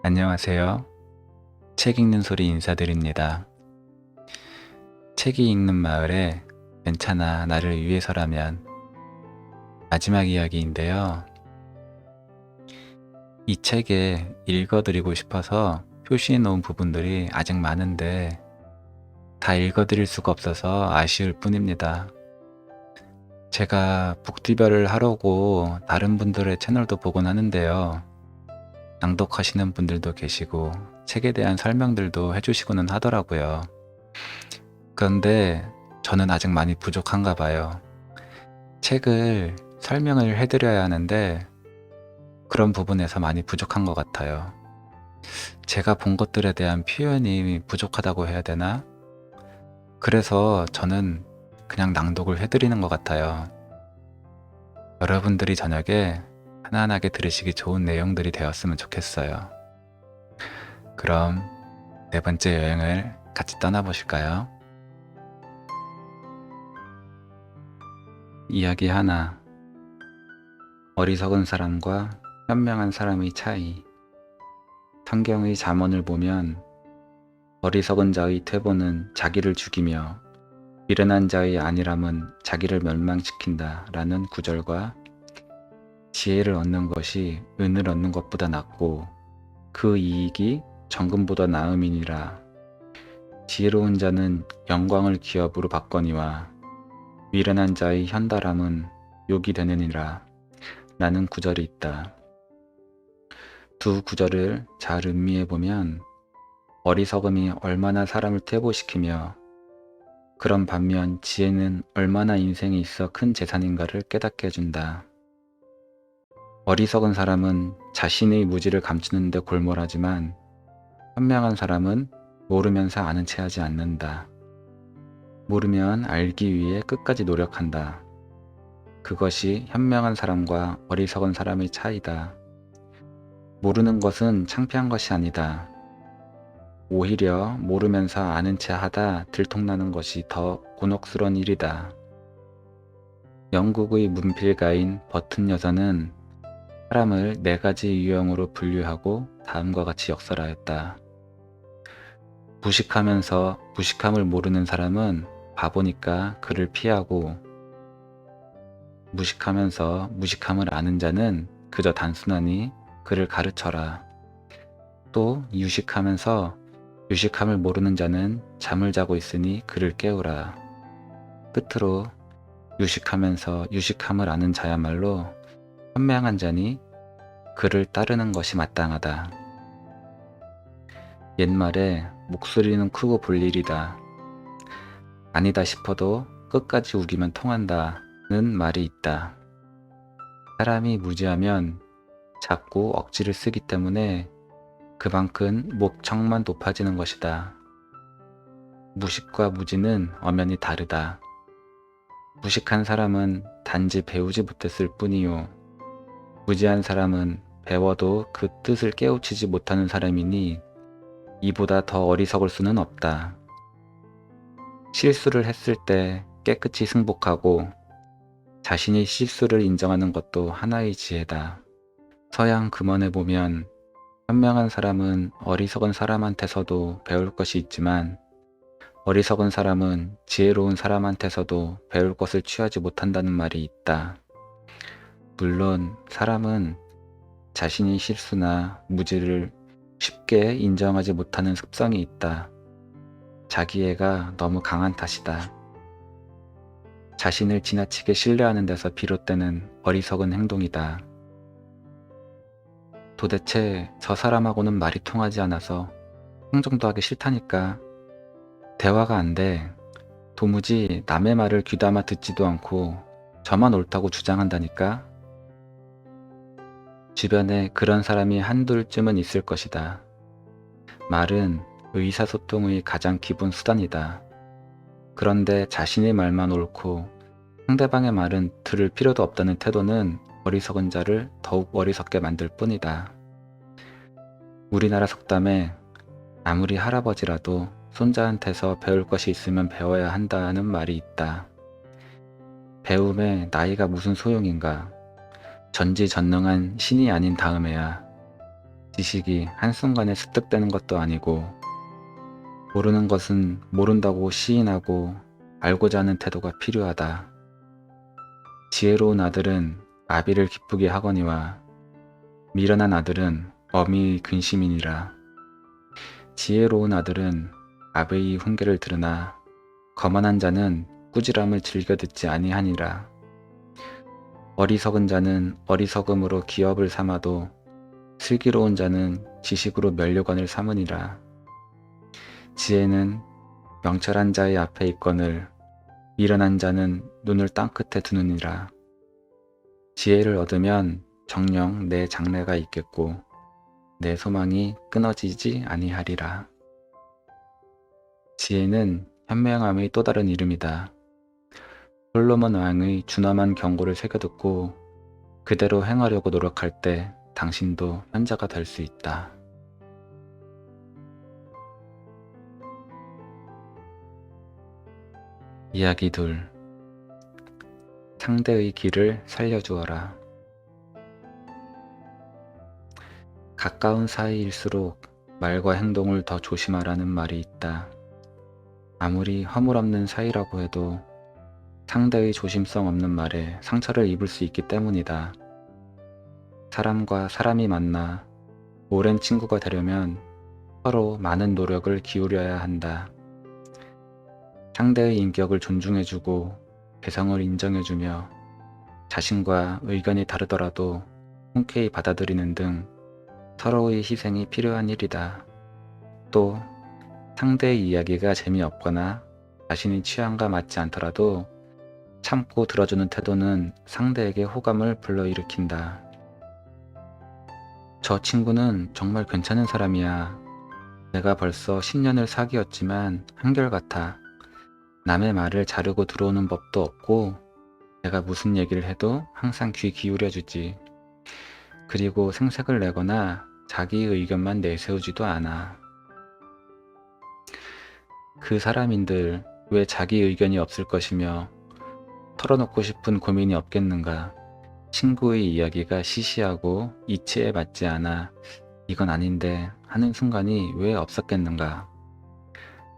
안녕하세요. 책 읽는 소리 인사드립니다. 책이 읽는 마을에 괜찮아 나를 위해서라면 마지막 이야기인데요. 이 책에 읽어드리고 싶어서 표시해 놓은 부분들이 아직 많은데 다 읽어드릴 수가 없어서 아쉬울 뿐입니다. 제가 북디별을 하려고 다른 분들의 채널도 보곤 하는데요. 낭독하시는 분들도 계시고 책에 대한 설명들도 해주시고는 하더라고요. 그런데 저는 아직 많이 부족한가 봐요. 책을 설명을 해드려야 하는데 그런 부분에서 많이 부족한 것 같아요. 제가 본 것들에 대한 표현이 부족하다고 해야 되나? 그래서 저는 그냥 낭독을 해드리는 것 같아요. 여러분들이 저녁에 편안하게 들으시기 좋은 내용들이 되었으면 좋겠어요. 그럼 네 번째 여행을 같이 떠나보실까요? 이야기 하나. 어리석은 사람과 현명한 사람의 차이. 성경의 잠언을 보면 어리석은 자의 퇴보는 자기를 죽이며 미련한 자의 안일함은 자기를 멸망시킨다 라는 구절과 지혜를 얻는 것이 은을 얻는 것보다 낫고 그 이익이 정금보다 나음이니라. 지혜로운 자는 영광을 기업으로 받거니와 미련한 자의 현달함은 욕이 되느니라 라는 구절이 있다. 두 구절을 잘 음미해 보면 어리석음이 얼마나 사람을 퇴보시키며 그런 반면 지혜는 얼마나 인생에 있어 큰 재산인가를 깨닫게 해준다. 어리석은 사람은 자신의 무지를 감추는 데 골몰하지만 현명한 사람은 모르면서 아는 체 하지 않는다. 모르면 알기 위해 끝까지 노력한다. 그것이 현명한 사람과 어리석은 사람의 차이다. 모르는 것은 창피한 것이 아니다. 오히려 모르면서 아는 체 하다 들통나는 것이 더 곤혹스러운 일이다. 영국의 문필가인 버튼 여사는 사람을 네 가지 유형으로 분류하고 다음과 같이 역설하였다. 무식하면서 무식함을 모르는 사람은 바보니까 그를 피하고, 무식하면서 무식함을 아는 자는 그저 단순하니 그를 가르쳐라. 또 유식하면서 유식함을 모르는 자는 잠을 자고 있으니 그를 깨우라. 끝으로 유식하면서 유식함을 아는 자야말로 현명한 자니 그를 따르는 것이 마땅하다. 옛말에 목소리는 크고 볼 일이다. 아니다 싶어도 끝까지 우기면 통한다는 말이 있다. 사람이 무지하면 자꾸 억지를 쓰기 때문에 그만큼 목청만 높아지는 것이다. 무식과 무지는 엄연히 다르다. 무식한 사람은 단지 배우지 못했을 뿐이요. 무지한 사람은 배워도 그 뜻을 깨우치지 못하는 사람이니 이보다 더 어리석을 수는 없다. 실수를 했을 때 깨끗이 승복하고 자신이 실수를 인정하는 것도 하나의 지혜다. 서양 금언에 보면 현명한 사람은 어리석은 사람한테서도 배울 것이 있지만 어리석은 사람은 지혜로운 사람한테서도 배울 것을 취하지 못한다는 말이 있다. 물론 사람은 자신의 실수나 무지를 쉽게 인정하지 못하는 습성이 있다. 자기애가 너무 강한 탓이다. 자신을 지나치게 신뢰하는 데서 비롯되는 어리석은 행동이다. 도대체 저 사람하고는 말이 통하지 않아서 흥정도 하기 싫다니까. 대화가 안 돼. 도무지 남의 말을 귀담아 듣지도 않고 저만 옳다고 주장한다니까. 주변에 그런 사람이 한둘쯤은 있을 것이다. 말은 의사소통의 가장 기본 수단이다. 그런데 자신의 말만 옳고 상대방의 말은 들을 필요도 없다는 태도는 어리석은 자를 더욱 어리석게 만들 뿐이다. 우리나라 속담에 아무리 할아버지라도 손자한테서 배울 것이 있으면 배워야 한다는 말이 있다. 배움에 나이가 무슨 소용인가? 전지전능한 신이 아닌 다음에야 지식이 한순간에 습득되는 것도 아니고 모르는 것은 모른다고 시인하고 알고자 하는 태도가 필요하다. 지혜로운 아들은 아비를 기쁘게 하거니와 미련한 아들은 어미의 근심이니라. 지혜로운 아들은 아비의 훈계를 들으나 거만한 자는 꾸지람을 즐겨 듣지 아니하니라. 어리석은 자는 어리석음으로 기업을 삼아도 슬기로운 자는 지식으로 면류관을 삼으니라. 지혜는 명철한 자의 앞에 있거늘 미련한 자는 눈을 땅끝에 두느니라. 지혜를 얻으면 정녕 내 장래가 있겠고 내 소망이 끊어지지 아니하리라. 지혜는 현명함의 또 다른 이름이다. 솔로몬 왕의 준엄한 경고를 새겨듣고 그대로 행하려고 노력할 때 당신도 현자가 될 수 있다. 이야기 둘. 상대의 길을 살려주어라. 가까운 사이일수록 말과 행동을 더 조심하라는 말이 있다. 아무리 허물없는 사이라고 해도 상대의 조심성 없는 말에 상처를 입을 수 있기 때문이다. 사람과 사람이 만나 오랜 친구가 되려면 서로 많은 노력을 기울여야 한다. 상대의 인격을 존중해주고 개성을 인정해주며 자신과 의견이 다르더라도 흔쾌히 받아들이는 등 서로의 희생이 필요한 일이다. 또 상대의 이야기가 재미없거나 자신의 취향과 맞지 않더라도 참고 들어주는 태도는 상대에게 호감을 불러일으킨다. 저 친구는 정말 괜찮은 사람이야. 내가 벌써 10년을 사귀었지만 한결같아. 남의 말을 자르고 들어오는 법도 없고 내가 무슨 얘기를 해도 항상 귀 기울여주지. 그리고 생색을 내거나 자기 의견만 내세우지도 않아. 그 사람인들 왜 자기 의견이 없을 것이며 털어놓고 싶은 고민이 없겠는가. 친구의 이야기가 시시하고 이치에 맞지 않아 이건 아닌데 하는 순간이 왜 없었겠는가.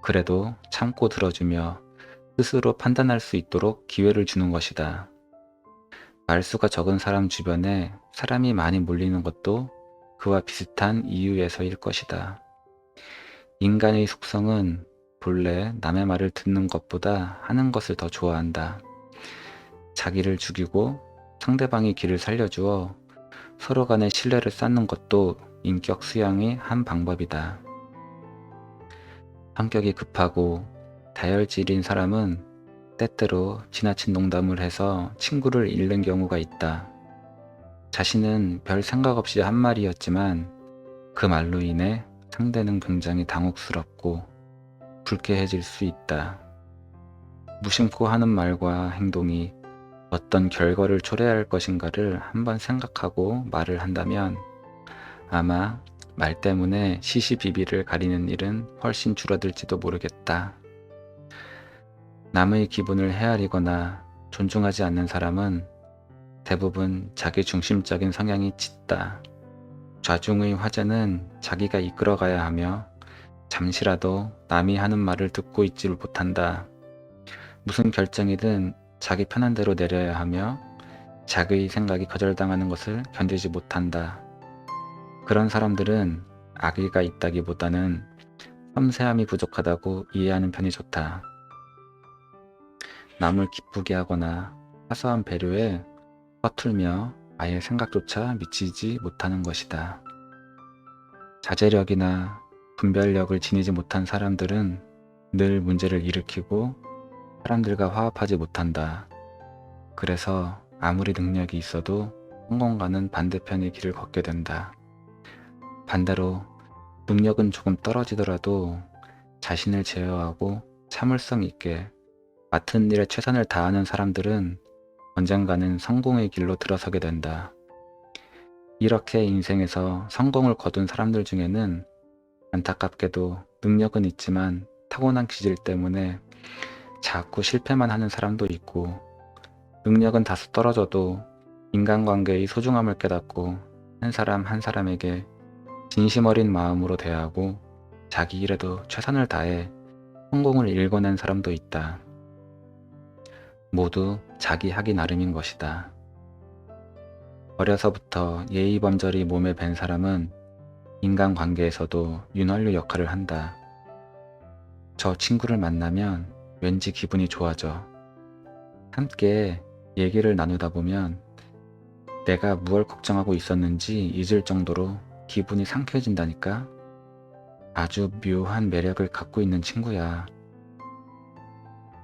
그래도 참고 들어주며 스스로 판단할 수 있도록 기회를 주는 것이다. 말수가 적은 사람 주변에 사람이 많이 몰리는 것도 그와 비슷한 이유에서일 것이다. 인간의 속성은 본래 남의 말을 듣는 것보다 하는 것을 더 좋아한다. 자기를 죽이고 상대방의 길을 살려주어 서로 간의 신뢰를 쌓는 것도 인격 수양의 한 방법이다. 성격이 급하고 다혈질인 사람은 때때로 지나친 농담을 해서 친구를 잃는 경우가 있다. 자신은 별 생각 없이 한 말이었지만 그 말로 인해 상대는 굉장히 당혹스럽고 불쾌해질 수 있다. 무심코 하는 말과 행동이 어떤 결과를 초래할 것인가를 한번 생각하고 말을 한다면 아마 말 때문에 시시비비를 가리는 일은 훨씬 줄어들지도 모르겠다. 남의 기분을 헤아리거나 존중하지 않는 사람은 대부분 자기 중심적인 성향이 짙다. 좌중의 화제는 자기가 이끌어가야 하며 잠시라도 남이 하는 말을 듣고 있지를 못한다. 무슨 결정이든 자기 편한 대로 내려야 하며 자기의 생각이 거절당하는 것을 견디지 못한다. 그런 사람들은 악의가 있다기보다는 섬세함이 부족하다고 이해하는 편이 좋다. 남을 기쁘게 하거나 사소한 배려에 서툴며 아예 생각조차 미치지 못하는 것이다. 자제력이나 분별력을 지니지 못한 사람들은 늘 문제를 일으키고 사람들과 화합하지 못한다. 그래서 아무리 능력이 있어도 성공과는 반대편의 길을 걷게 된다. 반대로 능력은 조금 떨어지더라도 자신을 제어하고 참을성 있게 맡은 일에 최선을 다하는 사람들은 언젠가는 성공의 길로 들어서게 된다. 이렇게 인생에서 성공을 거둔 사람들 중에는 안타깝게도 능력은 있지만 타고난 기질 때문에 자꾸 실패만 하는 사람도 있고, 능력은 다소 떨어져도 인간관계의 소중함을 깨닫고 한 사람 한 사람에게 진심 어린 마음으로 대하고 자기 일에도 최선을 다해 성공을 일궈낸 사람도 있다. 모두 자기 하기 나름인 것이다. 어려서부터 예의범절이 몸에 밴 사람은 인간관계에서도 윤활유 역할을 한다. 저 친구를 만나면 왠지 기분이 좋아져. 함께 얘기를 나누다 보면 내가 무얼 걱정하고 있었는지 잊을 정도로 기분이 상쾌해진다니까? 아주 묘한 매력을 갖고 있는 친구야.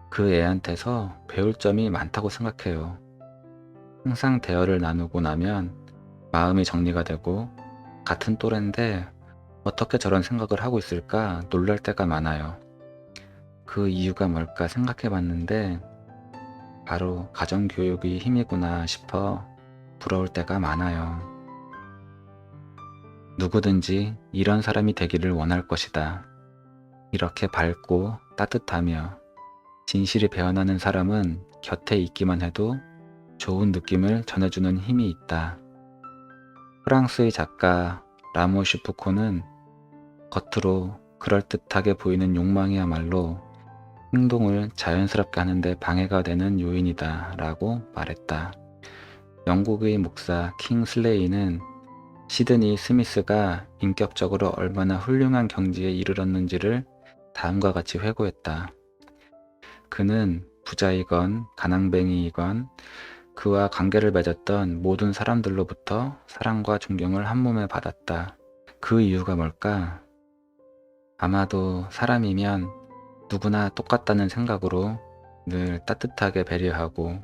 그 애한테서 배울 점이 많다고 생각해요. 항상 대화를 나누고 나면 마음이 정리가 되고 같은 또래인데 어떻게 저런 생각을 하고 있을까 놀랄 때가 많아요. 그 이유가 뭘까 생각해 봤는데 바로 가정교육이 힘이구나 싶어 부러울 때가 많아요. 누구든지 이런 사람이 되기를 원할 것이다. 이렇게 밝고 따뜻하며 진실이 배어나는 사람은 곁에 있기만 해도 좋은 느낌을 전해주는 힘이 있다. 프랑스의 작가 라모슈 푸코는 겉으로 그럴듯하게 보이는 욕망이야말로 행동을 자연스럽게 하는데 방해가 되는 요인이다 라고 말했다. 영국의 목사 킹 슬레이는 시드니 스미스가 인격적으로 얼마나 훌륭한 경지에 이르렀는지를 다음과 같이 회고했다. 그는 부자이건 가난뱅이이건 그와 관계를 맺었던 모든 사람들로부터 사랑과 존경을 한몸에 받았다. 그 이유가 뭘까? 아마도 사람이면 누구나 똑같다는 생각으로 늘 따뜻하게 배려하고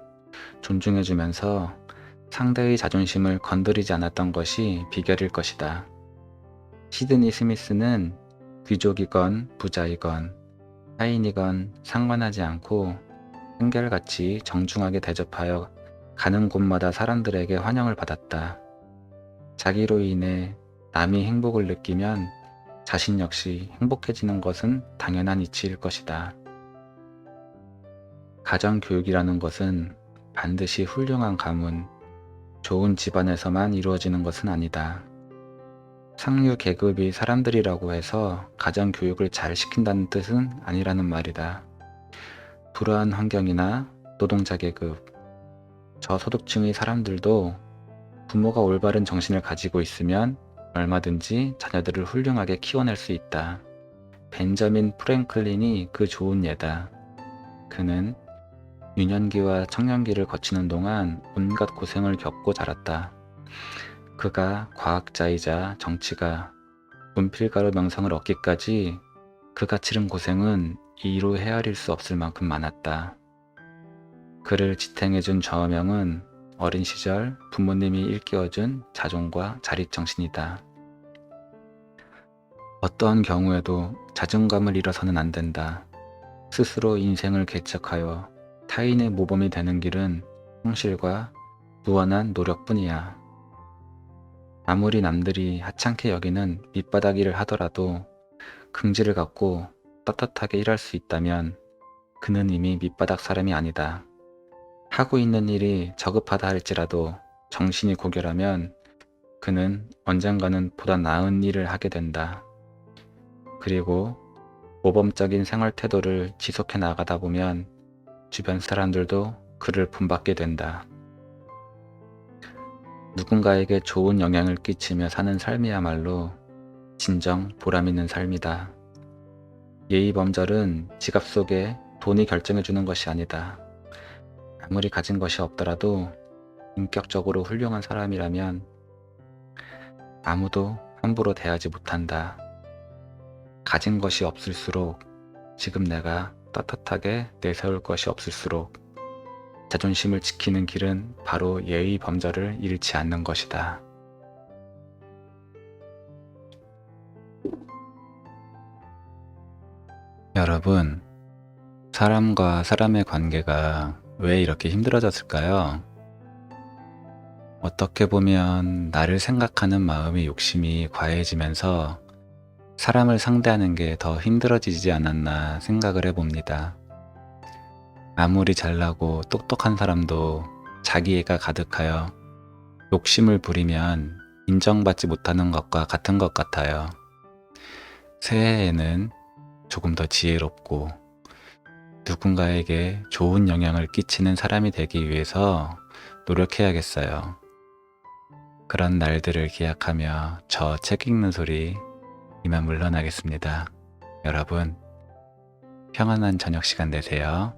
존중해주면서 상대의 자존심을 건드리지 않았던 것이 비결일 것이다. 시드니 스미스는 귀족이건 부자이건 하인이건 상관하지 않고 한결같이 정중하게 대접하여 가는 곳마다 사람들에게 환영을 받았다. 자기로 인해 남이 행복을 느끼면 자신 역시 행복해지는 것은 당연한 이치일 것이다. 가정교육이라는 것은 반드시 훌륭한 가문, 좋은 집안에서만 이루어지는 것은 아니다. 상류 계급이 사람들이라고 해서 가정교육을 잘 시킨다는 뜻은 아니라는 말이다. 불우한 환경이나 노동자 계급, 저소득층의 사람들도 부모가 올바른 정신을 가지고 있으면 얼마든지 자녀들을 훌륭하게 키워낼 수 있다. 벤저민 프랭클린이 그 좋은 예다. 그는 유년기와 청년기를 거치는 동안 온갖 고생을 겪고 자랐다. 그가 과학자이자 정치가, 문필가로 명성을 얻기까지 그가 치른 고생은 이로 헤아릴 수 없을 만큼 많았다. 그를 지탱해준 좌우명은 어린 시절 부모님이 일깨워준 자존과 자립정신이다. 어떠한 경우에도 자존감을 잃어서는 안 된다. 스스로 인생을 개척하여 타인의 모범이 되는 길은 성실과 무한한 노력뿐이야. 아무리 남들이 하찮게 여기는 밑바닥 일을 하더라도 긍지를 갖고 떳떳하게 일할 수 있다면 그는 이미 밑바닥 사람이 아니다. 하고 있는 일이 저급하다 할지라도 정신이 고결하면 그는 언젠가는 보다 나은 일을 하게 된다. 그리고 모범적인 생활 태도를 지속해 나가다 보면 주변 사람들도 그를 본받게 된다. 누군가에게 좋은 영향을 끼치며 사는 삶이야말로 진정 보람 있는 삶이다. 예의범절은 지갑 속에 돈이 결정해주는 것이 아니다. 아무리 가진 것이 없더라도 인격적으로 훌륭한 사람이라면 아무도 함부로 대하지 못한다. 가진 것이 없을수록 지금 내가 떳떳하게 내세울 것이 없을수록 자존심을 지키는 길은 바로 예의 범절을 잃지 않는 것이다. 여러분, 사람과 사람의 관계가 왜 이렇게 힘들어졌을까요? 어떻게 보면 나를 생각하는 마음의 욕심이 과해지면서 사람을 상대하는 게 더 힘들어지지 않았나 생각을 해봅니다. 아무리 잘나고 똑똑한 사람도 자기애가 가득하여 욕심을 부리면 인정받지 못하는 것과 같은 것 같아요. 새해에는 조금 더 지혜롭고 누군가에게 좋은 영향을 끼치는 사람이 되기 위해서 노력해야겠어요. 그런 날들을 기약하며 저 책 읽는 소리 이만 물러나겠습니다. 여러분, 평안한 저녁 시간 되세요.